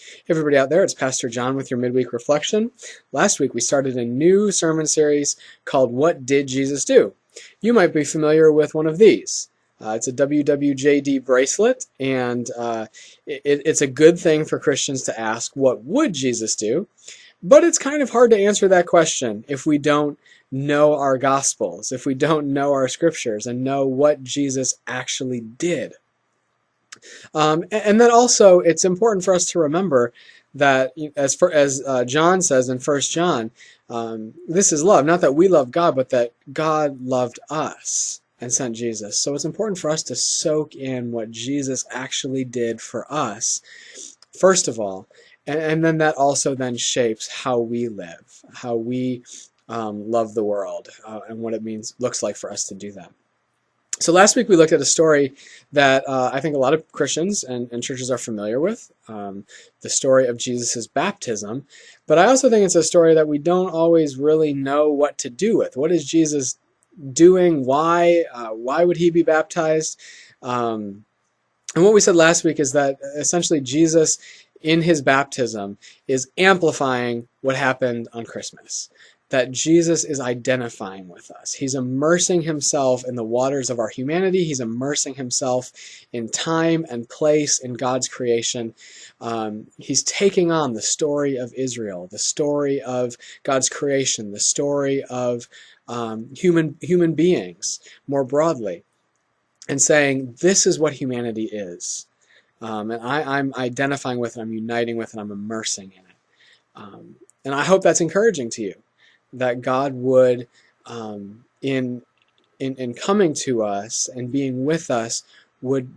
Hey everybody out there, it's Pastor John with your Midweek Reflection. Last week we started a new sermon series called What Did Jesus Do? You might be familiar with one of these. It's a WWJD bracelet, and it's a good thing for Christians to ask, what would Jesus do? But it's kind of hard to answer that question if we don't know our Gospels, if we don't know our Scriptures and know what Jesus actually did. And then also, it's important for us to remember that, as John says in 1 John, this is love, not that we love God, but that God loved us and sent Jesus. So it's important for us to soak in what Jesus actually did for us, first of all, and then that also then shapes how we live, how we love the world, and what it looks like for us to do that. So last week we looked at a story that I think a lot of Christians and churches are familiar with, the story of Jesus' baptism. But I also think it's a story that we don't always really know what to do with. What is Jesus doing? Why? Why would he be baptized? And what we said last week is that essentially Jesus, in his baptism, is amplifying what happened on Christmas. That Jesus is identifying with us. He's immersing himself in the waters of our humanity. He's immersing himself in time and place in God's creation. He's taking on the story of Israel, the story of God's creation, the story of human beings more broadly, and saying, this is what humanity is. And I'm identifying with it, I'm uniting with it, I'm immersing in it. And I hope that's encouraging to you. That God would, in coming to us and being with us, would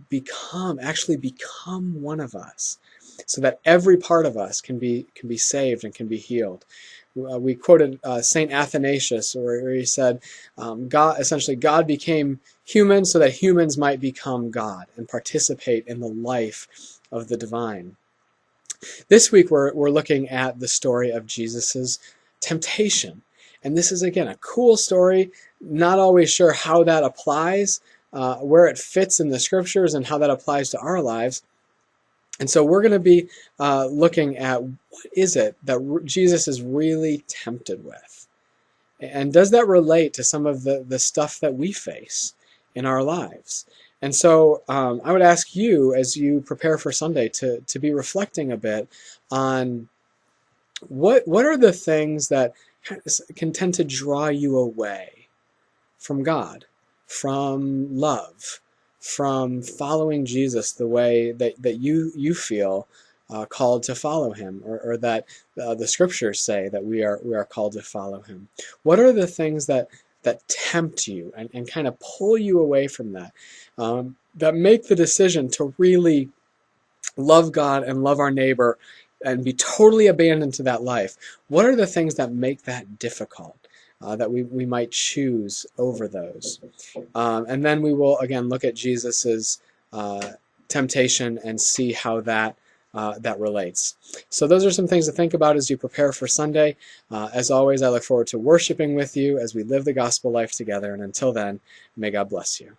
actually become one of us, so that every part of us can be saved and can be healed. We quoted Saint Athanasius, where he said, God became human so that humans might become God and participate in the life of the divine. This week we're looking at the story of Jesus's temptation. And this is, again, a cool story. Not always sure how that applies, where it fits in the Scriptures and how that applies to our lives. And so we're going to be looking at what is it that Jesus is really tempted with? And does that relate to some of the stuff that we face in our lives? And so I would ask you, as you prepare for Sunday, to be reflecting a bit on what are the things that can tend to draw you away from God, from love, from following Jesus the way that you feel called to follow him, or that the Scriptures say that we are called to follow him. What are the things that tempt you and kind of pull you away from that, that make the decision to really love God and love our neighbor and be totally abandoned to that life? What are the things that make that difficult, that we might choose over those? And then we will, again, look at Jesus's temptation and see how that relates. So those are some things to think about as you prepare for Sunday. As always, I look forward to worshiping with you as we live the gospel life together. And until then, may God bless you.